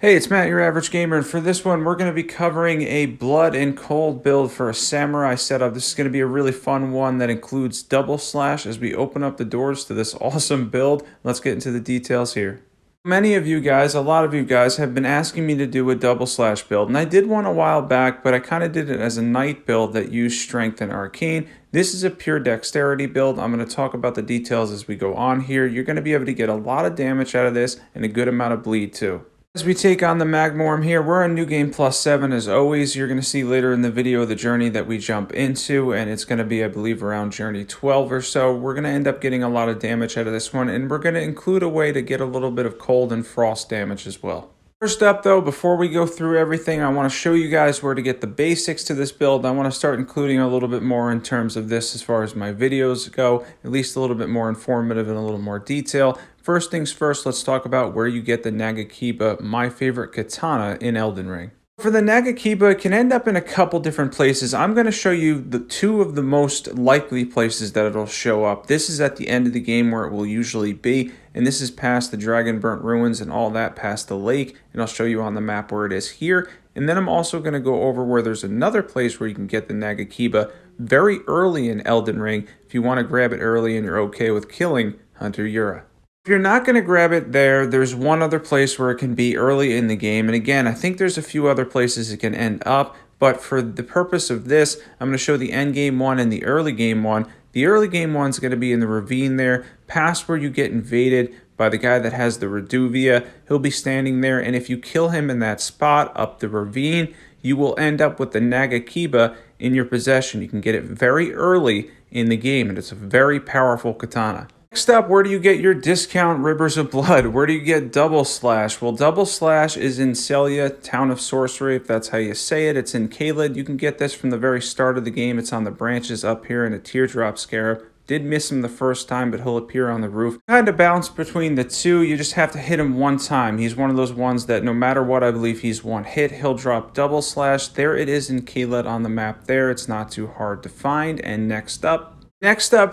Hey, it's Matt, your average gamer, and for this one, we're going to be covering a blood and cold build for a samurai setup. This is going to be a really fun one that includes double slash as we open up the doors to this awesome build. Let's get into the details here. Many of you guys, a lot of you guys, have been asking me to do a double slash build, and I did one a while back, but I kind of did it as a knight build that used strength and arcane. This is a pure dexterity build. I'm going to talk about the details as we go on here. You're going to be able to get a lot of damage out of this and a good amount of bleed too. As we take on the Magmorm here, we're on New Game Plus 7 as always. You're going to see later in the video the journey that we jump into, and it's going to be, I believe, around journey 12 or so. We're going to end up getting a lot of damage out of this one, and we're going to include a way to get a little bit of cold and frost damage as well. First up though, before we go through everything, I want to show you guys where to get the basics to this build. I want to start including a little bit more in terms of this as far as my videos go, at least a little bit more informative and a little more detail. First things first, let's talk about where you get the Nagakiba, my favorite katana in Elden Ring. For the Nagakiba, it can end up in a couple different places. I'm going to show you the two of the most likely places that it'll show up. This is at the end of the game where it will usually be, and this is past the Dragon Burnt Ruins and all that past the lake, and I'll show you on the map where it is here. And then I'm also going to go over where there's another place where you can get the Nagakiba very early in Elden Ring if you want to grab it early and you're okay with killing Hunter Yura. If you're not going to grab it there, there's one other place where it can be early in the game. And again, I think there's a few other places it can end up. But for the purpose of this, I'm going to show the end game one and the early game one. The early game one's going to be in the ravine there, past where you get invaded by the guy that has the Reduvia. He'll be standing there, and if you kill him in that spot up the ravine, you will end up with the Nagakiba in your possession. You can get it very early in the game, and it's a very powerful katana. Next up, where do you get your discount Rivers of Blood? Where do you get Double Slash? Well, Double Slash is in Celia, Town of Sorcery, if that's how you say it. It's in Caelid. You can get this from the very start of the game. It's on the branches up here in a Teardrop Scarab. Did miss him the first time, but he'll appear on the roof. Kind of bounce between the two. You just have to hit him one time. He's one of those ones that no matter what, I believe he's one hit. He'll drop Double Slash. There it is in Caelid on the map there. It's not too hard to find. And next up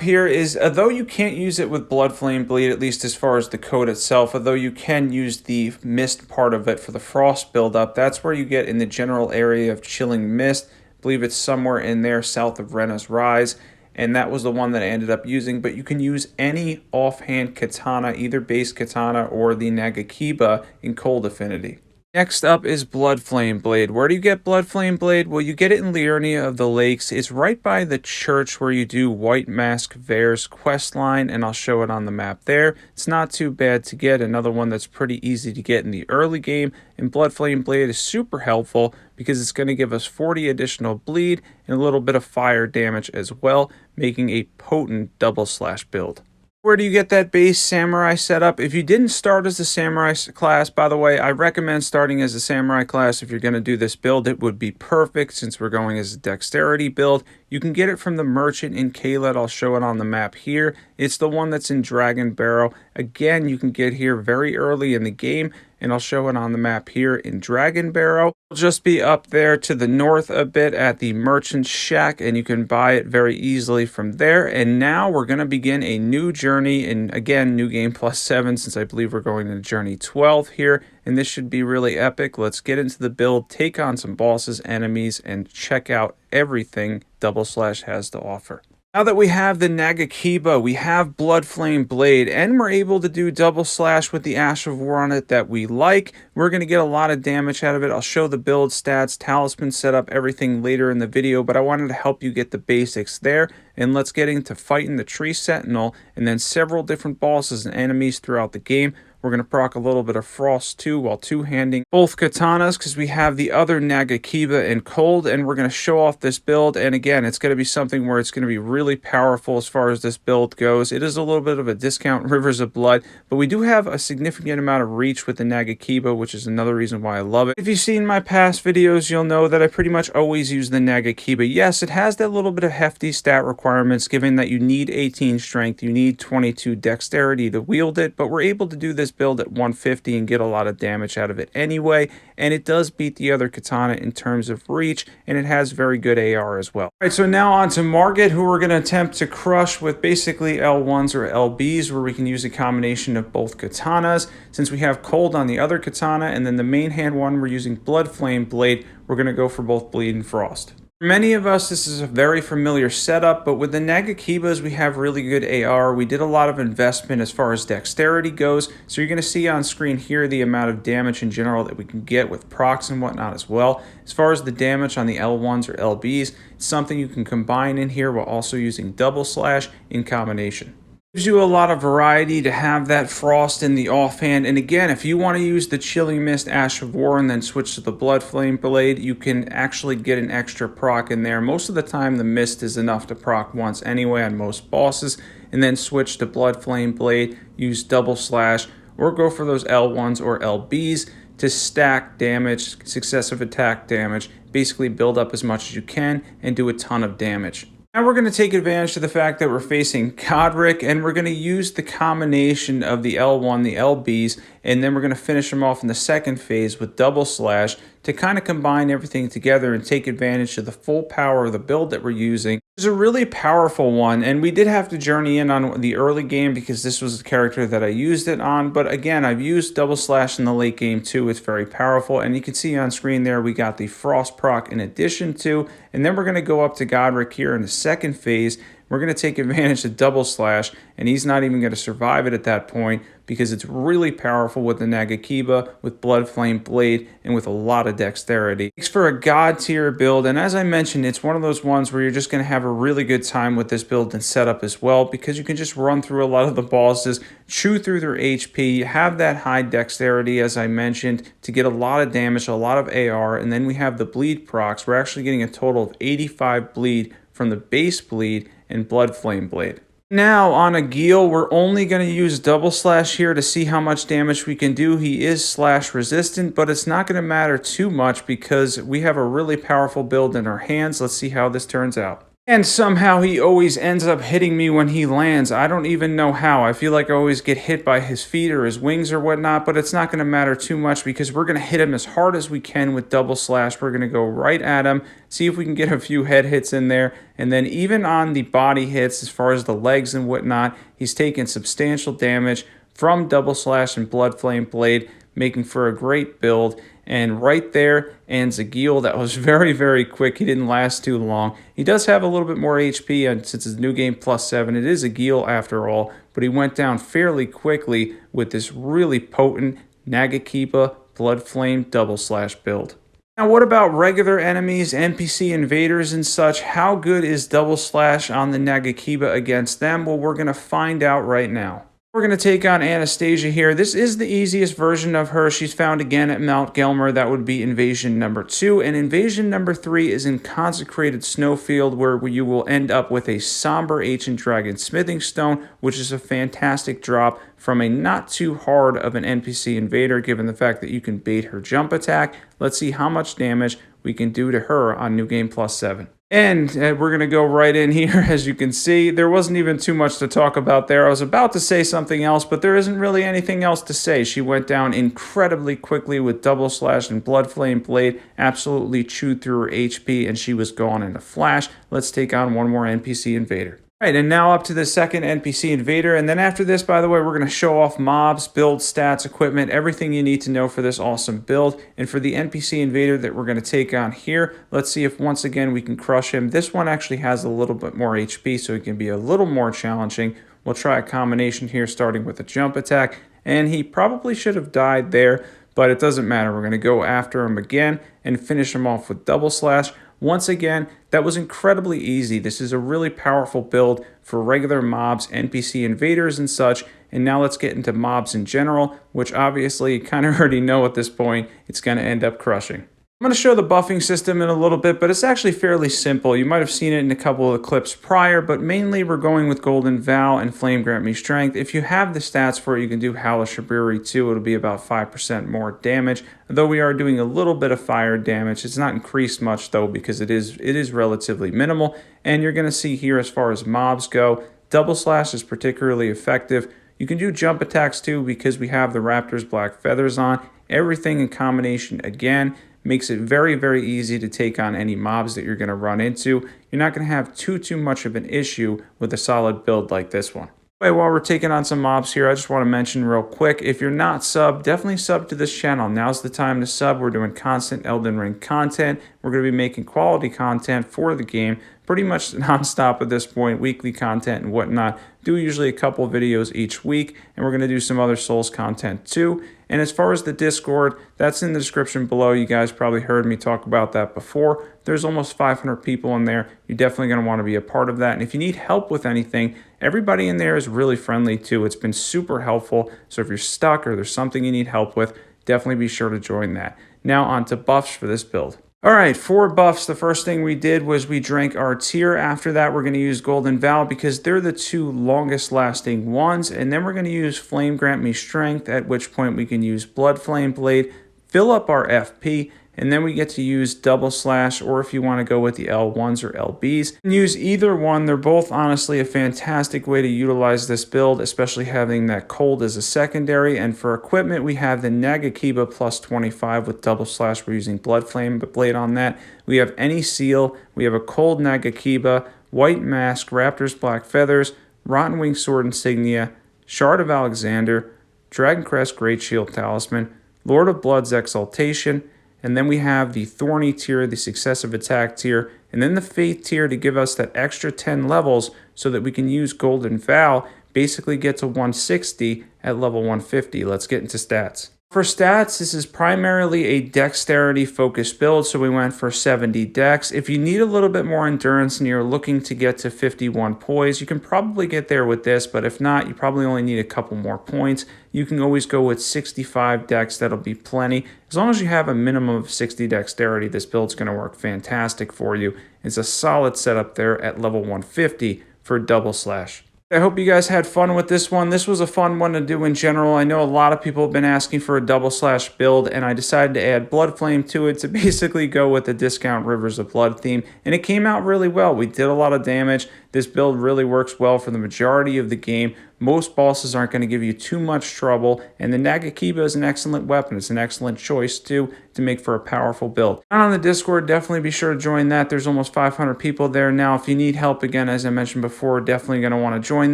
here is, although you can't use it with Bloodflame Blade, at least as far as the code itself, although you can use the mist part of it for the frost buildup, that's where you get in the general area of Chilling Mist. I believe it's somewhere in there south of Rena's Rise, and that was the one that I ended up using, but you can use any offhand katana, either base katana or the Nagakiba in Cold Affinity. Next up is Bloodflame Blade. Where do you get Bloodflame Blade? Well, you get it in Liurnia of the Lakes. It's right by the church where you do White Mask Vare's quest line, and I'll show it on the map there. It's not too bad to get. Another one that's pretty easy to get in the early game, and Bloodflame Blade is super helpful because it's going to give us 40 additional bleed and a little bit of fire damage as well, making a potent double slash build. Where do you get that base samurai setup? If you didn't start as a samurai class, by the way, I recommend starting as a samurai class. If you're going to do this build, it would be perfect since we're going as a dexterity build. You can get it from the merchant in Caelid. I'll show it on the map here. It's the one that's in Dragon Barrow. Again, you can get here very early in the game, and I'll show it on the map here in Dragon Barrow. It'll just be up there to the north a bit at the Merchant's Shack, and you can buy it very easily from there. And now we're going to begin a new journey, and again, New Game Plus 7, since I believe we're going into Journey 12 here, and this should be really epic. Let's get into the build, take on some bosses, enemies, and check out everything Double Slash has to offer. Now that we have the Nagakiba, we have Bloodflame Blade, and we're able to do Double Slash with the Ash of War on it that we like. We're going to get a lot of damage out of it. I'll show the build stats, talisman setup, everything later in the video, but I wanted to help you get the basics there. And let's get into fighting the Tree Sentinel and then several different bosses and enemies throughout the game. We're going to proc a little bit of Frost too while two-handing both katanas because we have the other Nagakiba in Cold, and we're going to show off this build. And again, it's going to be something where it's going to be really powerful as far as this build goes. It is a little bit of a discount Rivers of Blood, but we do have a significant amount of reach with the Nagakiba, which is another reason why I love it. If you've seen my past videos, you'll know that I pretty much always use the Nagakiba. Yes, it has that little bit of hefty stat requirements, given that you need 18 strength, you need 22 dexterity to wield it, but we're able to do this build at 150 and get a lot of damage out of it anyway, and it does beat the other katana in terms of reach, and it has very good AR as well. Alright, so now on to Margit, who we're going to attempt to crush with basically L1s or LBs, where we can use a combination of both katanas. Since we have Cold on the other katana, and then the main hand one we're using Bloodflame Blade, we're going to go for both Bleed and Frost. For many of us, this is a very familiar setup, but with the Nagakibas, we have really good AR. We did a lot of investment as far as dexterity goes, so you're going to see on screen here the amount of damage in general that we can get with procs and whatnot as well. As far as the damage on the L1s or LBs, it's something you can combine in here while also using double slash in combination. Gives you a lot of variety to have that Frost in the offhand, and again, if you want to use the Chilling Mist Ash of War and then switch to the Bloodflame Blade, you can actually get an extra proc in there. Most of the time the Mist is enough to proc once anyway on most bosses, and then switch to Bloodflame Blade, use double slash, or go for those L1s or LBs to stack damage, successive attack damage, basically build up as much as you can and do a ton of damage. Now we're going to take advantage of the fact that we're facing Godric, and we're going to use the combination of the L1, the LBs, and then we're going to finish them off in the second phase with double slash to kind of combine everything together and take advantage of the full power of the build that we're using. It's a really powerful one, and we did have to journey in on the early game because this was the character that I used it on, but again, I've used double slash in the late game too. It's very powerful, and you can see on screen there we got the Frost proc in addition to, and then we're going to go up to Godric here in the second phase. We're going to take advantage of double slash, and he's not even going to survive it at that point because it's really powerful with the Nagakiba, with Bloodflame Blade, and with a lot of dexterity. It's for a god tier build, and as I mentioned, it's one of those ones where you're just going to have a really good time with this build and setup as well, because you can just run through a lot of the bosses, chew through their HP, have that high dexterity, as I mentioned, to get a lot of damage, a lot of AR, and then we have the bleed procs. We're actually getting a total of 85 bleed from the base bleed and Bloodflame Blade. Now on Egil, we're only going to use double slash here to see how much damage we can do. He is slash resistant, but it's not going to matter too much because we have a really powerful build in our hands. Let's see how this turns out. And somehow he always ends up hitting me when he lands. I don't even know how. I feel like I always get hit by his feet or his wings or whatnot, but it's not going to matter too much because we're going to hit him as hard as we can with double slash. We're going to go right at him, see if we can get a few head hits in there, and then even on the body hits, as far as the legs and whatnot, he's taking substantial damage from double slash and Bloodflame Blade, making for a great build. And right there ends Egil. That was very, very quick. He didn't last too long. He does have a little bit more HP, and since it's new game +7, it is Egil after all, but he went down fairly quickly with this really potent Nagakiba Bloodflame double slash build. Now what about regular enemies, NPC invaders and such? How good is double slash on the Nagakiba against them? Well, we're going to find out right now. We're going to take on Anastasia here. This is the easiest version of her. She's found again at Mount Gelmir. That would be Invasion number 2. And Invasion number 3 is in Consecrated Snowfield, where you will end up with a Somber Ancient Dragon Smithing Stone, which is a fantastic drop from a not too hard of an NPC invader, given the fact that you can bait her jump attack. Let's see how much damage we can do to her on New Game +7. And we're going to go right in here. As you can see, there wasn't even too much to talk about there. I was about to say something else, but there isn't really anything else to say. She went down incredibly quickly with double slash and Bloodflame Blade, absolutely chewed through her HP, and she was gone in a flash. Let's take on one more NPC invader. All right, and now up to the second NPC invader, and then after this, by the way, we're going to show off mobs, build, stats, equipment, everything you need to know for this awesome build. And for the NPC invader that we're going to take on here, let's see if once again we can crush him. This one actually has a little bit more HP, so it can be a little more challenging. We'll try a combination here, starting with a jump attack, and he probably should have died there, but it doesn't matter. We're going to go after him again and finish him off with double slash. Once again, that was incredibly easy. This is a really powerful build for regular mobs, NPC invaders and such. And now let's get into mobs in general, which obviously you kind of already know at this point it's going to end up crushing. I'm going to show the buffing system in a little bit, but it's actually fairly simple. You might have seen it in a couple of the clips prior, but mainly we're going with Golden Vow and Flame Grant Me Strength. If you have the stats for it, you can do Hellish Shabiri too. It'll be about 5% more damage, though we are doing a little bit of fire damage. It's not increased much though, because it is relatively minimal. And you're going to see here, as far as mobs go, double slash is particularly effective. You can do jump attacks too because we have the Raptor's black feathers on. Everything in combination again makes it very, very easy to take on any mobs that you're going to run into. You're not going to have too much of an issue with a solid build like this one. Anyway, while we're taking on some mobs here, I just want to mention real quick, if you're not subbed, definitely sub to this channel. Now's the time to sub. We're doing constant Elden Ring content. We're going to be making quality content for the game, pretty much nonstop at this point, weekly content and whatnot. Do usually a couple videos each week, and we're going to do some other Souls content too. And as far as the Discord, that's in the description below. You guys probably heard me talk about that before. There's almost 500 people in there. You're definitely going to want to be a part of that. And if you need help with anything, everybody in there is really friendly too. It's been super helpful. So if you're stuck or there's something you need help with, definitely be sure to join that. Now on to buffs for this build. All right, for buffs, the first thing we did was we drank our tear. After that, we're going to use Golden Vow because they're the two longest lasting ones. And then we're going to use Flame Grant Me Strength, at which point we can use Bloodflame Blade, fill up our FP, and then we get to use Double Slash, or if you want to go with the L1s or LBs, you can use either one. They're both honestly a fantastic way to utilize this build, especially having that cold as a secondary. And for equipment, we have the Nagakiba plus 25 with Double Slash. We're using Bloodflame Blade on that. We have any seal. We have a cold Nagakiba, White Mask, Raptor's Black Feathers, Rotten Wing Sword Insignia, Shard of Alexander, Dragoncrest Great Shield Talisman, Lord of Blood's Exultation, and then we have the Thorny tier, the Successive Attack tier, and then the Faith tier to give us that extra 10 levels so that we can use Golden Vow, basically get to 160 at level 150. Let's get into stats. For stats, this is primarily a dexterity focused build, so we went for 70 dex. If you need a little bit more endurance and you're looking to get to 51 poise, you can probably get there with this, but if not, you probably only need a couple more points. You can always go with 65 dex, that'll be plenty. As long as you have a minimum of 60 dexterity, this build's going to work fantastic for you. It's a solid setup there at level 150 for Double Slash. I hope you guys had fun with this one. This was a fun one to do in general. I know a lot of people have been asking for a Double Slash build, and I decided to add Bloodflame to it to basically go with the Discount Rivers of Blood theme, and it came out really well. We did a lot of damage. This build really works well for the majority of the game. Most bosses aren't going to give you too much trouble, and the Nagakiba is an excellent weapon. It's an excellent choice, too, to make for a powerful build. And on the Discord, definitely be sure to join that. There's almost 500 people there now. If you need help, again, as I mentioned before, definitely going to want to join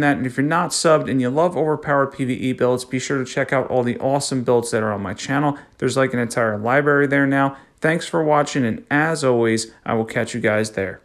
that. And if you're not subbed and you love overpowered PvE builds, be sure to check out all the awesome builds that are on my channel. There's like an entire library there now. Thanks for watching, and as always, I will catch you guys there.